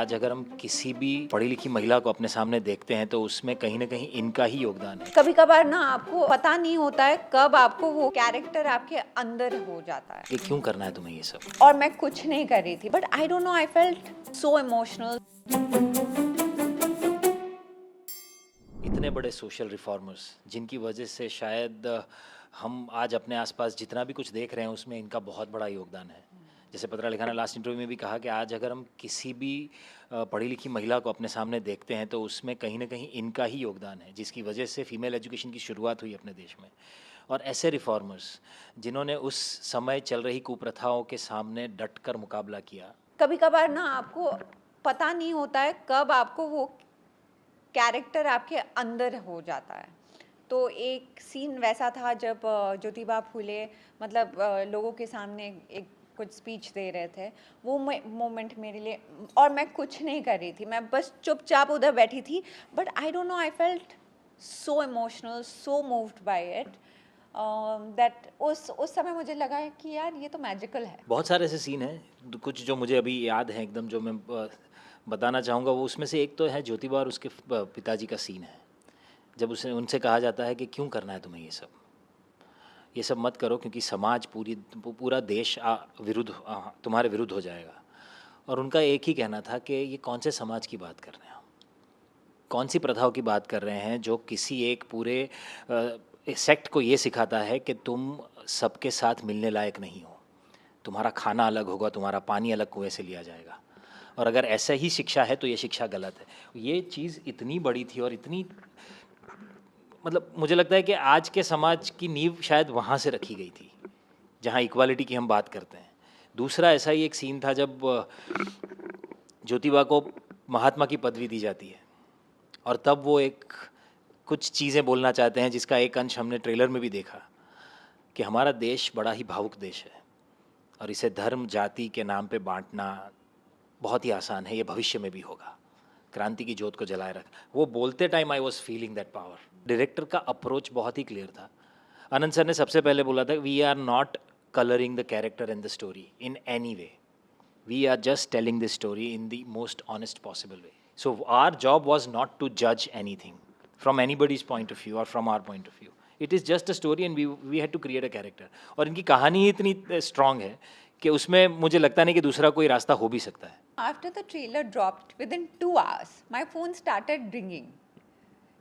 आज अगर हम किसी भी पढ़ी लिखी महिला को अपने सामने देखते हैं तो उसमें कहीं ना कहीं इनका ही योगदान है। कभी कभार ना आपको पता नहीं होता है कब आपको वो कैरेक्टर आपके अंदर हो जाता है। कि क्यों करना है तुम्हें ये सब। और मैं कुछ नहीं कर रही थी, but I don't know, I felt so emotional. इतने बड़े सोशल रिफॉर्मर्स जिनकी वजह से शायद हम आज अपने आसपास जितना भी कुछ देख रहे हैं उसमें इनका बहुत बड़ा योगदान है। जैसे पत्रा लिखा ने लास्ट इंटरव्यू में भी कहा कि आज अगर हम किसी भी पढ़ी लिखी महिला को अपने सामने देखते हैं तो उसमें कहीं ना कहीं इनका ही योगदान है, जिसकी वजह से फीमेल एजुकेशन की शुरुआत हुई अपने देश में। और ऐसे रिफॉर्मर्स जिन्होंने उस समय चल रही कुप्रथाओं के सामने डटकर मुकाबला किया। कभी कभार ना आपको पता नहीं होता है कब आपको वो कैरेक्टर आपके अंदर हो जाता है। तो एक सीन वैसा था जब ज्योतिबा फूले मतलब लोगों के सामने एक कुछ स्पीच दे रहे थे। वो मोमेंट मेरे लिए, और मैं कुछ नहीं कर रही थी, मैं बस चुपचाप उधर बैठी थी, but I don't know, I felt so emotional, so moved by it that उस समय मुझे लगा है कि यार ये तो मैजिकल है। बहुत सारे ऐसे सीन हैं, कुछ जो मुझे अभी याद है एकदम, जो मैं बताना चाहूँगा। वो उसमें से एक तो है ज्योतिबा और उसके पिताजी का सीन है, जब उसे उनसे कहा जाता है कि क्यों करना है तुम्हें ये सब मत करो क्योंकि समाज पूरा देश तुम्हारे विरुद्ध हो जाएगा। और उनका एक ही कहना था कि ये कौन से समाज की बात कर रहे हैं, कौन सी प्रथाओं की बात कर रहे हैं जो किसी एक पूरे सेक्ट को ये सिखाता है कि तुम सबके साथ मिलने लायक नहीं हो, तुम्हारा खाना अलग होगा, तुम्हारा पानी अलग कुएं से लिया जाएगा, और अगर ऐसा ही शिक्षा है तो ये शिक्षा गलत है। ये चीज़ इतनी बड़ी थी और इतनी, मतलब मुझे लगता है कि आज के समाज की नींव शायद वहाँ से रखी गई थी जहाँ इक्वालिटी की हम बात करते हैं। दूसरा ऐसा ही एक सीन था जब ज्योतिबा को महात्मा की पदवी दी जाती है और तब वो एक कुछ चीज़ें बोलना चाहते हैं, जिसका एक अंश हमने ट्रेलर में भी देखा कि हमारा देश बड़ा ही भावुक देश है और इसे धर्म जाति के नाम पे बांटना बहुत ही आसान है, ये भविष्य में भी होगा, क्रांति की ज्योत को जलाए रख। वो बोलते time I was feeling that power. Director का अप्रोच बहुत ही क्लियर था। आनंद सर ने सबसे पहले बोला था, we are not colouring the character and the story in any way, we are just telling the story in the most honest possible way. So our job was not to जज anything from anybody's point of view और from our point of view. It is just a story and we had to create a character. और इनकी कहानी ही इतनी strong है कि उसमें मुझे लगता नहीं कि दूसरा कोई रास्ता हो भी सकता है। After the trailer dropped, within 2 hours, my phone started ringing.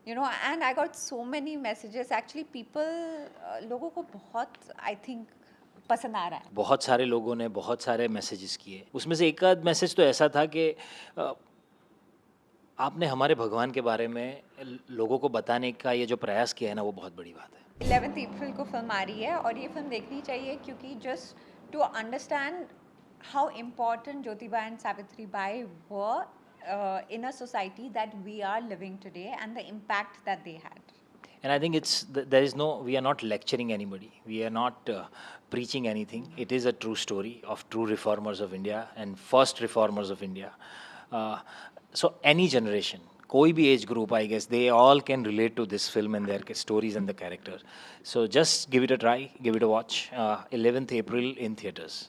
You know, and I got so many messages. Actually, people, लोगों को बहुत, I think, पसंद आ रहा है। बहुत सारे लोगों ने बहुत सारे मैसेजेस किए। उसमें से एक आध मैसेज तो ऐसा था कि आपने हमारे भगवान के बारे में लोगों को बताने का ये जो प्रयास किया है ना, वो बहुत बड़ी बात है। 11 अप्रैल को फिल्म आ रही है और ये फिल्म देखनी चाहिए, क्योंकि just to understand how important Jyotiba and Savitri Bai were in a society that we are living today and the impact that they had. And I think we are not lecturing anybody. We are not preaching anything. It is a true story of true reformers of India and first reformers of India. So any generation, कोई भी age group, I guess, they all can relate to this film and their stories and the character. So just give it a try, give it a watch. 11th April in theaters.